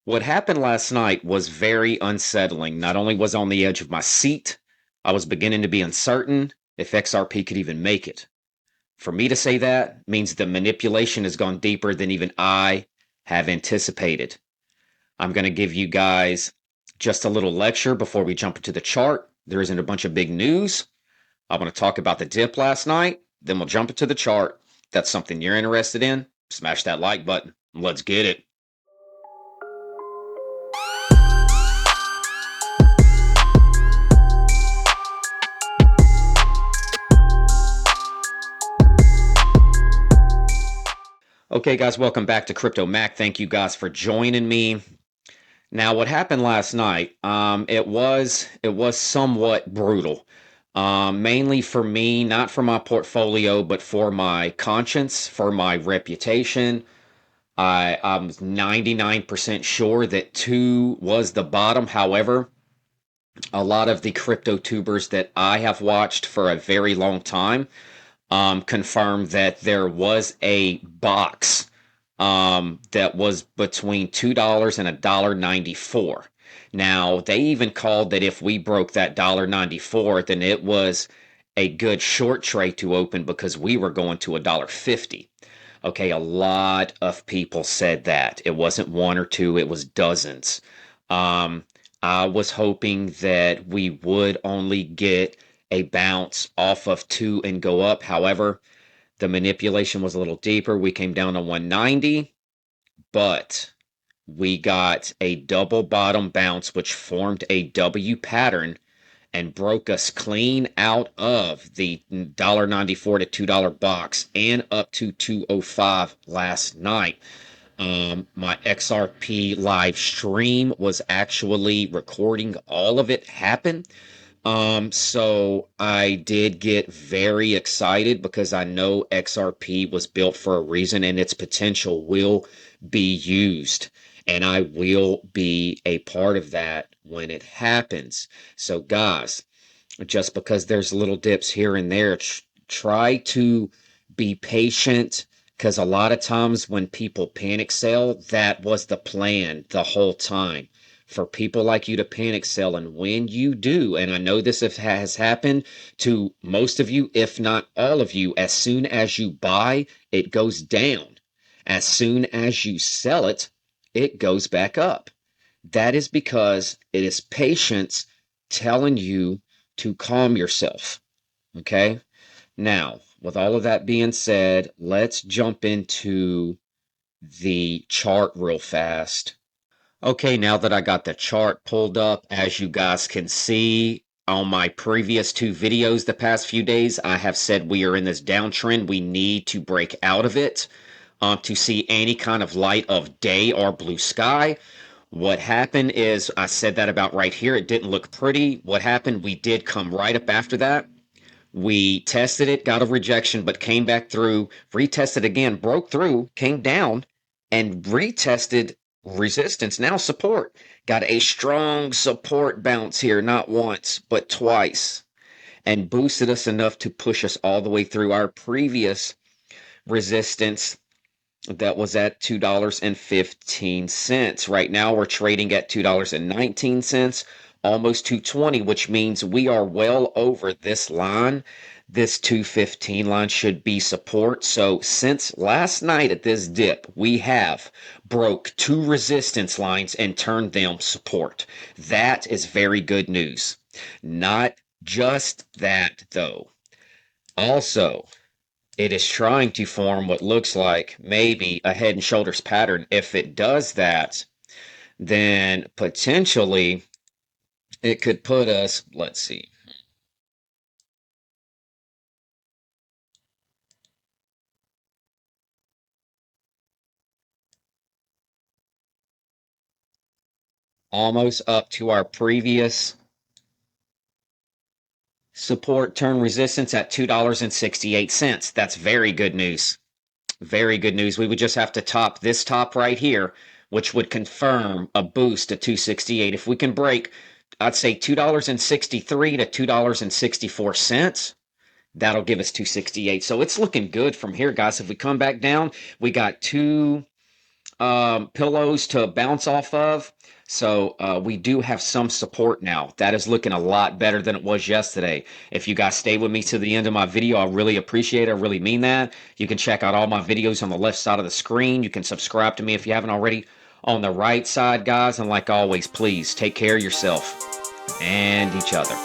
What happened last night was very unsettling. Not only was I on the edge of my seat, I was beginning to be uncertain if XRP could even make it. For me to say that means the manipulation has gone deeper than even I have anticipated. I'm going to give you guys just a little lecture before we jump into the chart. There isn't a bunch of big news. I want to talk about the dip last night, then we'll jump into the chart. If that's something you're interested in, smash that like button. Let's get it. Okay, guys, welcome back to Crypto Mac. Thank you guys for joining me. Now, what happened last night? It was somewhat brutal. Mainly for me, not for my portfolio, but for my conscience, for my reputation. I'm 99% sure that 2 was the bottom. However, a lot of the crypto tubers that I have watched for a very long time confirmed that there was a box that was between $2 and $1.94. Now, they even called that if we broke that $1.94, then it was a good short trade to open because we were going to $1.50. Okay, a lot of people said that. It wasn't one or two, it was dozens. I was hoping that we would only get a bounce off of 2 and go up. However, the manipulation was a little deeper. We came down to 190, but we got a double bottom bounce, which formed a W pattern and broke us clean out of the $1.94 to $2 box and up to 205 last night. My XRP live stream was actually recording all of it happen. So I did get very excited because I know XRP was built for a reason and its potential will be used. And I will be a part of that when it happens. So guys, just because there's little dips here and there, try to be patient because a lot of times when people panic sell, that was the plan the whole time for people like you to panic sell. And when you do, and I know this has happened to most of you, if not all of you, as soon as you buy, it goes down. As soon as you sell it, it goes back up. That is because it is patience telling you to calm yourself. Okay? Now, with all of that being said, let's jump into the chart real fast. Okay, now that I got the chart pulled up, as you guys can see on my previous 2 videos the past few days, I have said we are in this downtrend. We need to break out of it to see any kind of light of day or blue sky. What happened is, I said that about right here. It didn't look pretty. What happened, we did come right up after that. We tested it, got a rejection, but came back through, retested again, broke through, came down, and retested resistance, now support. Got a strong support bounce here, not once, but twice, and boosted us enough to push us all the way through our previous resistance that was at $2.15. Right now we're trading at $2.19, almost 220, which means we are well over this line. This 215 line should be support. So since last night at this dip, we have broke 2 resistance lines and turned them support. That is very good news. Not just that though. Also, it is trying to form what looks like maybe a head and shoulders pattern. If it does that, then potentially it could put us, let's see, almost up to our previous support turn resistance at $2.68. That's very good news. Very good news. We would just have to top this top right here, which would confirm a boost to 268. If we can break, I'd say $2.63 to $2.64, that'll give us 268. So it's looking good from here, guys. If we come back down, we got 2 pillows to bounce off of. So we do have some support now. That is looking a lot better than it was yesterday. If you guys stay with me to the end of my video, I really appreciate it. I really mean that. You can check out all my videos on the left side of the screen. You can subscribe to me if you haven't already on the right side, guys. And like always, please take care of yourself and each other.